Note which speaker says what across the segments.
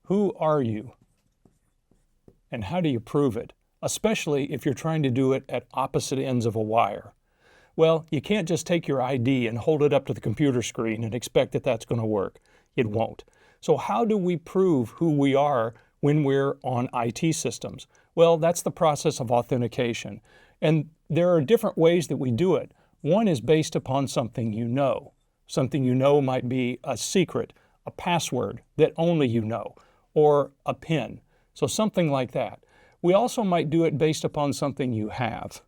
Speaker 1: Who are you? And how do you prove it? Especially if you're trying to do it at opposite ends of a wire. Well, you can't just take your ID and hold it up to the computer screen and expect that that's going to work. It won't. So how do we prove who we are when we're on IT systems? Well, that's the process of authentication. And there are different ways that we do it. One is based upon something you know. Something you know might be a secret, a password that only you know, or a PIN. So something like that. We also might do it based upon something you have.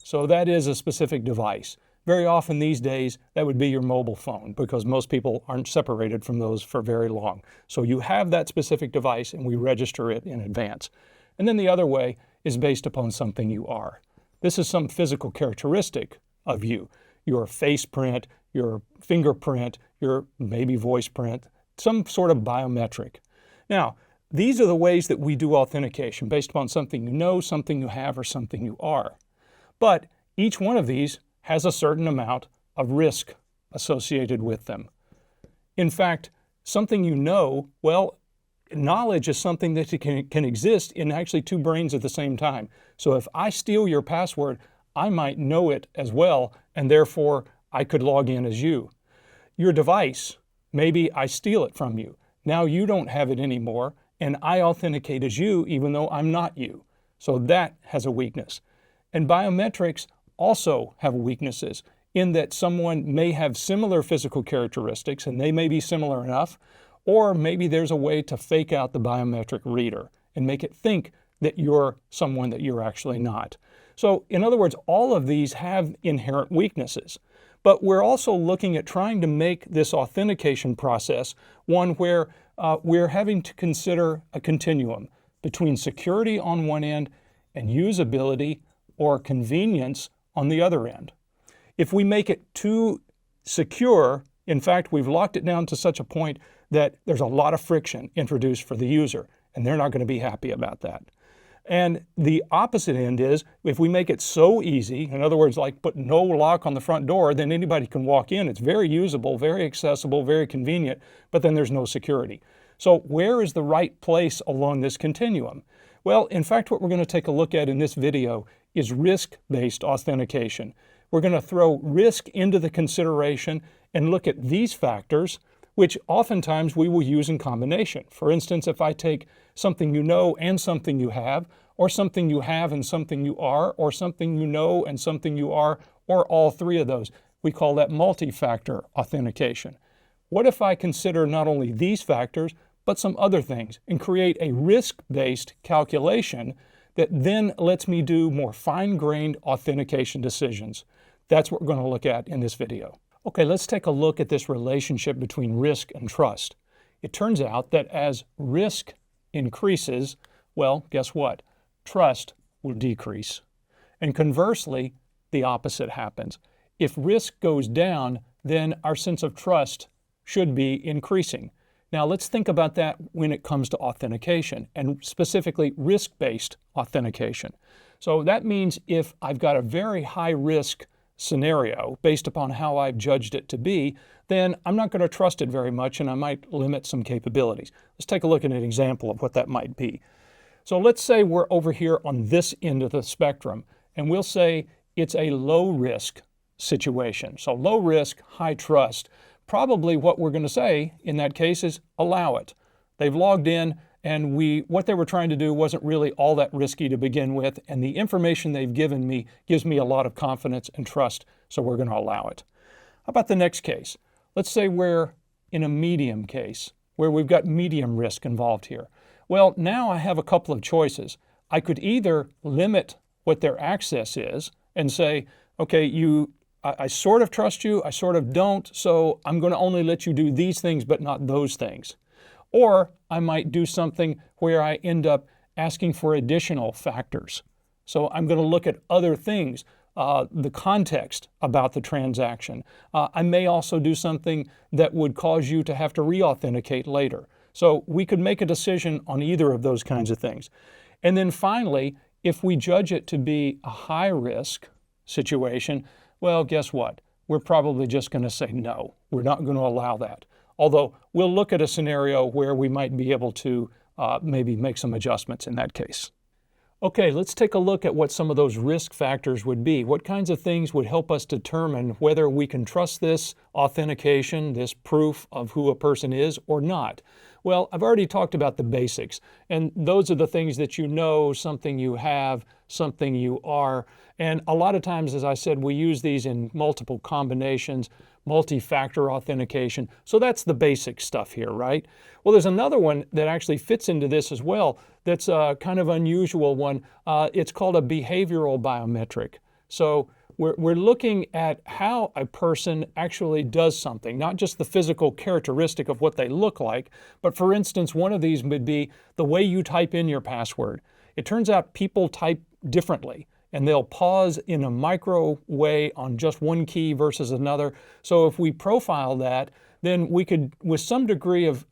Speaker 1: So that is a specific device. Very often these days, that would be your mobile phone because most people aren't separated from those for very long. So you have that specific device and we register it in advance. And then the other way is based upon something you are. This is some physical characteristic of you. Your face print, your fingerprint, your maybe voice print, some sort of biometric. Now, these are the ways that we do authentication based upon something you know, something you have, or something you are. But each one of these has a certain amount of risk associated with them. In fact, something you know, well, knowledge is something that can exist in actually two brains at the same time. So if I steal your password, I might know it as well, and therefore I could log in as you. Your device, maybe I steal it from you. Now you don't have it anymore, and I authenticate as you even though I'm not you. So that has a weakness. And biometrics also have weaknesses in that someone may have similar physical characteristics and they may be similar enough, or maybe there's a way to fake out the biometric reader and make it think that you're someone that you're actually not. So in other words, all of these have inherent weaknesses. But we're also looking at trying to make this authentication process one where we're having to consider a continuum between security on one end and usability or convenience on the other end. If we make it too secure, in fact, we've locked it down to such a point that there's a lot of friction introduced for the user, and they're not going to be happy about that. And the opposite end is, if we make it so easy, in other words, like put no lock on the front door, then anybody can walk in. It's very usable, very accessible, very convenient, but then there's no security. So where is the right place along this continuum? Well, in fact, what we're going to take a look at in this video is risk-based authentication. We're going to throw risk into the consideration and look at these factors, which oftentimes we will use in combination. For instance, if I take something you know and something you have, or something you have and something you are, or something you know and something you are, or all three of those, we call that multi-factor authentication. What if I consider not only these factors, but some other things and create a risk-based calculation that then lets me do more fine-grained authentication decisions? That's what we're going to look at in this video. Okay, let's take a look at this relationship between risk and trust. It turns out that as risk increases, well, guess what? Trust will decrease. And conversely, the opposite happens. If risk goes down, then our sense of trust should be increasing. Now let's think about that when it comes to authentication, and specifically risk-based authentication. So that means if I've got a very high risk scenario based upon how I've judged it to be, then I'm not going to trust it very much and I might limit some capabilities. Let's take a look at an example of what that might be. So let's say we're over here on this end of the spectrum, and we'll say it's a low risk situation. So low risk, high trust. Probably what we're going to say in that case is allow it. They've logged in, and what they were trying to do wasn't really all that risky to begin with, and the information they've given me gives me a lot of confidence and trust, so we're going to allow it. How about the next case? Let's say we're in a medium case, where we've got medium risk involved here. Well, now I have a couple of choices. I could either limit what their access is and say, okay, I sort of trust you, I sort of don't, so I'm going to only let you do these things but not those things. Or I might do something where I end up asking for additional factors. So I'm going to look at other things, the context about the transaction. I may also do something that would cause you to have to re-authenticate later. So we could make a decision on either of those kinds of things. And then finally, if we judge it to be a high risk situation, well, guess what? We're probably just going to say no. We're not going to allow that. although we'll look at a scenario where we might be able to maybe make some adjustments in that case. Okay, let's take a look at what some of those risk factors would be. What kinds of things would help us determine whether we can trust this authentication, this proof of who a person is or not? Well, I've already talked about the basics, and those are the things that you know, something you have, something you are. And a lot of times, as I said, we use these in multiple combinations, multi-factor authentication. So that's the basic stuff here, right? Well, there's another one that actually fits into this as well. That's a kind of unusual one. It's called a behavioral biometric. So we're looking at how a person actually does something, not just the physical characteristic of what they look like, but for instance, one of these would be the way you type in your password. It turns out people type differently, and they'll pause in a micro way on just one key versus another. So if we profile that, then we could, with some degree of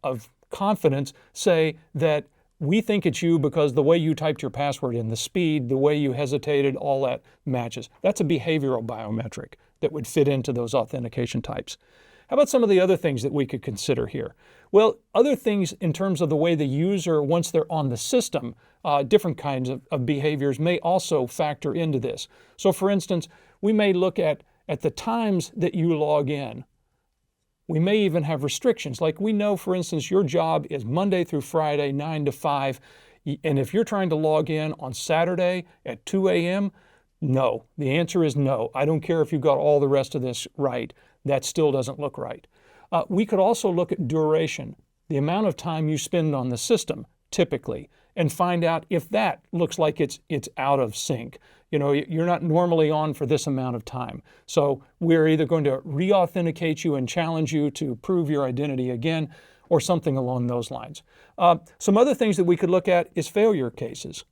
Speaker 1: confidence, say that we think it's you because the way you typed your password in, the speed, the way you hesitated, all that matches. That's a behavioral biometric that would fit into those authentication types. How about some of the other things that we could consider here? Well, other things in terms of the way the user, once they're on the system, different kinds of behaviors may also factor into this. So for instance, we may look at the times that you log in. We may even have restrictions. Like we know, for instance, your job is Monday through Friday, 9 to 5. And if you're trying to log in on Saturday at 2 a.m., no. The answer is no. I don't care if you got all the rest of this right. That still doesn't look right. We could also look at duration, the amount of time you spend on the system, typically, and find out if that looks like it's out of sync. You know, you're not normally on for this amount of time. So we're either going to re-authenticate you and challenge you to prove your identity again, or something along those lines. Some other things that we could look at is failure cases.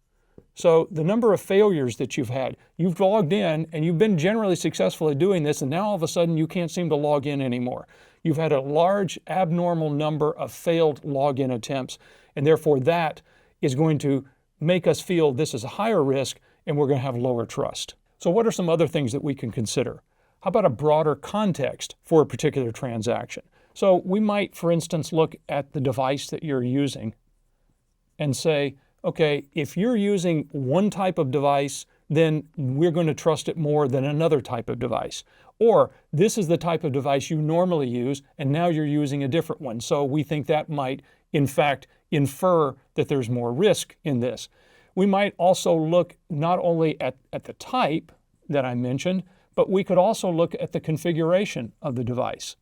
Speaker 1: So the number of failures that you've had, you've logged in and you've been generally successful at doing this, and now all of a sudden you can't seem to log in anymore. You've had a large abnormal number of failed login attempts, and therefore that is going to make us feel this is a higher risk and we're going to have lower trust. So what are some other things that we can consider? How about a broader context for a particular transaction? So we might, for instance, look at the device that you're using and say, okay, if you're using one type of device, then we're going to trust it more than another type of device. Or this is the type of device you normally use, and now you're using a different one. So we think that might, in fact, infer that there's more risk in this. We might also look not only at the type that I mentioned, but we could also look at the configuration of the device.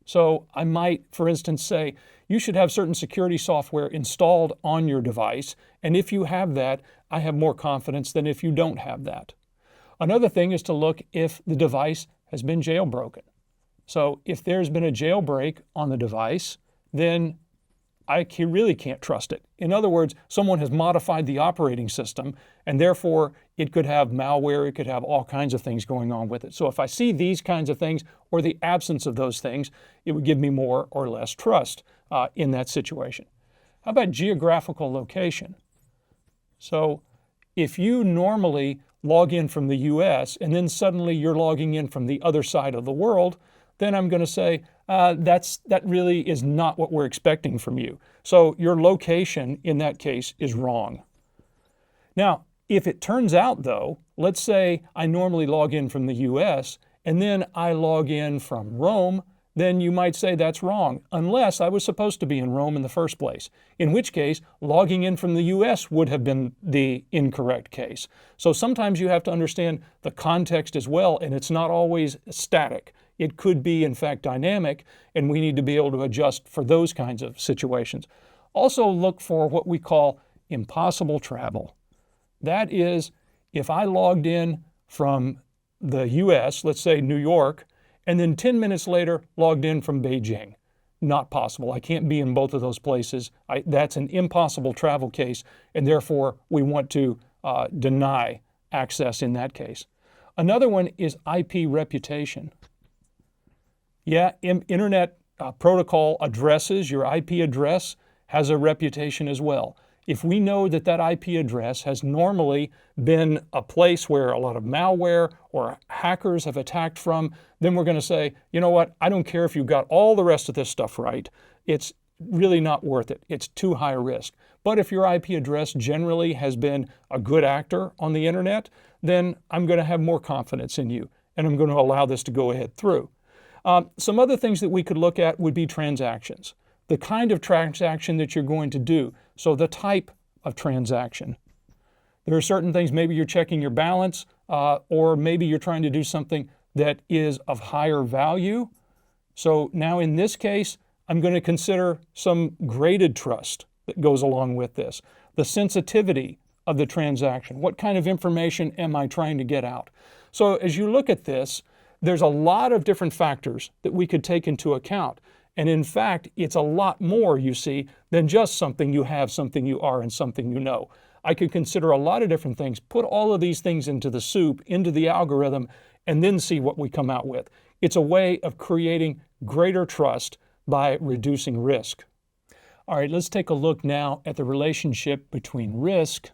Speaker 1: So I might, for instance, say, you should have certain security software installed on your device, and if you have that, I have more confidence than if you don't have that. Another thing is to look if the device has been jailbroken. So if there's been a jailbreak on the device, then I really can't trust it. In other words, someone has modified the operating system, and therefore it could have malware, it could have all kinds of things going on with it. So if I see these kinds of things or the absence of those things, it would give me more or less trust in that situation. How about geographical location? So if you normally log in from the US and then suddenly you're logging in from the other side of the world, then I'm going to say that really is not what we're expecting from you. So your location in that case is wrong. Now, if it turns out though, let's say I normally log in from the US and then I log in from Rome, then you might say that's wrong, unless I was supposed to be in Rome in the first place, in which case logging in from the US would have been the incorrect case. So sometimes you have to understand the context as well, and it's not always static. It could be, in fact, dynamic, and we need to be able to adjust for those kinds of situations. Also look for what we call impossible travel. That is, if I logged in from the US, let's say New York, and then 10 minutes later logged in from Beijing. Not possible. I can't be in both of those places. That's an impossible travel case, and therefore we want to deny access in that case. Another one is IP reputation. Yeah, internet protocol addresses, your IP address has a reputation as well. If we know that that IP address has normally been a place where a lot of malware or hackers have attacked from, then we're going to say, you know what, I don't care if you got all the rest of this stuff right. It's really not worth it. It's too high risk. But if your IP address generally has been a good actor on the internet, then I'm going to have more confidence in you, and I'm going to allow this to go ahead through. Some other things that we could look at would be transactions. The kind of transaction that you're going to do. So the type of transaction. There are certain things, maybe you're checking your balance, or maybe you're trying to do something that is of higher value. So now in this case, I'm going to consider some graded trust that goes along with this. The sensitivity of the transaction. What kind of information am I trying to get out? So as you look at this, there's a lot of different factors that we could take into account. And in fact, it's a lot more, you see, than just something you have, something you are, and something you know. I could consider a lot of different things, put all of these things into the soup, into the algorithm, and then see what we come out with. It's a way of creating greater trust by reducing risk. All right, let's take a look now at the relationship between risk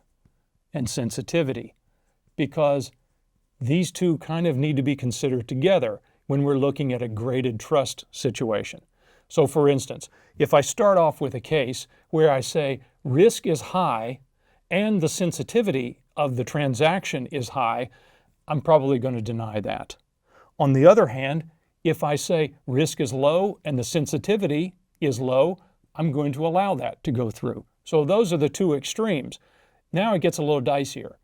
Speaker 1: and sensitivity, because these two kind of need to be considered together when we're looking at a graded trust situation. So for instance, if I start off with a case where I say risk is high and the sensitivity of the transaction is high, I'm probably going to deny that. On the other hand, if I say risk is low and the sensitivity is low, I'm going to allow that to go through. So those are the two extremes. Now it gets a little dicier.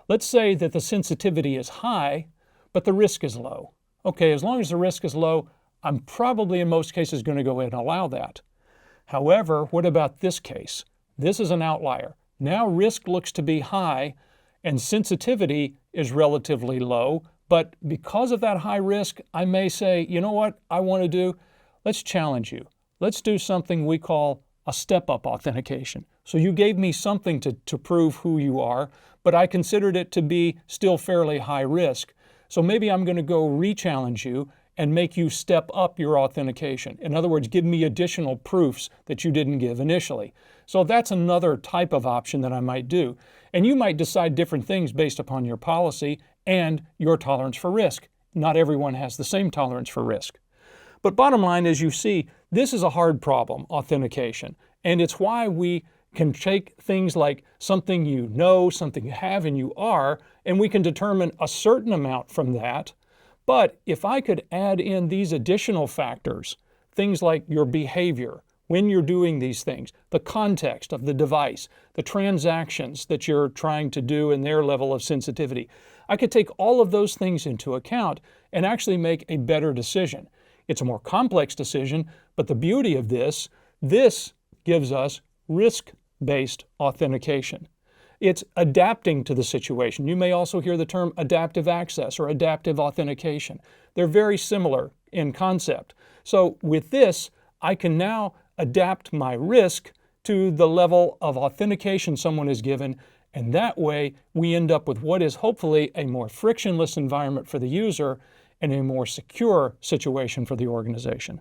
Speaker 1: Let's say that the sensitivity is high, but the risk is low. Okay, as long as the risk is low, I'm probably in most cases going to go ahead and allow that. However, what about this case? This is an outlier. Now risk looks to be high and sensitivity is relatively low, but because of that high risk, I may say, you know what I want to do? Let's challenge you. Let's do something we call a step-up authentication. So you gave me something to prove who you are, but I considered it to be still fairly high risk. So maybe I'm going to go re-challenge you and make you step up your authentication. In other words, give me additional proofs that you didn't give initially. So that's another type of option that I might do. And you might decide different things based upon your policy and your tolerance for risk. Not everyone has the same tolerance for risk. But bottom line, as you see, this is a hard problem, authentication. And it's why we can take things like something you know, something you have and you are, and we can determine a certain amount from that. But if I could add in these additional factors, things like your behavior, when you're doing these things, the context of the device, the transactions that you're trying to do and their level of sensitivity, I could take all of those things into account and actually make a better decision. It's a more complex decision, but the beauty of this gives us risk-based authentication. It's adapting to the situation. You may also hear the term adaptive access or adaptive authentication. They're very similar in concept. So with this, I can now adapt my risk to the level of authentication someone is given, and that way we end up with what is hopefully a more frictionless environment for the user and a more secure situation for the organization.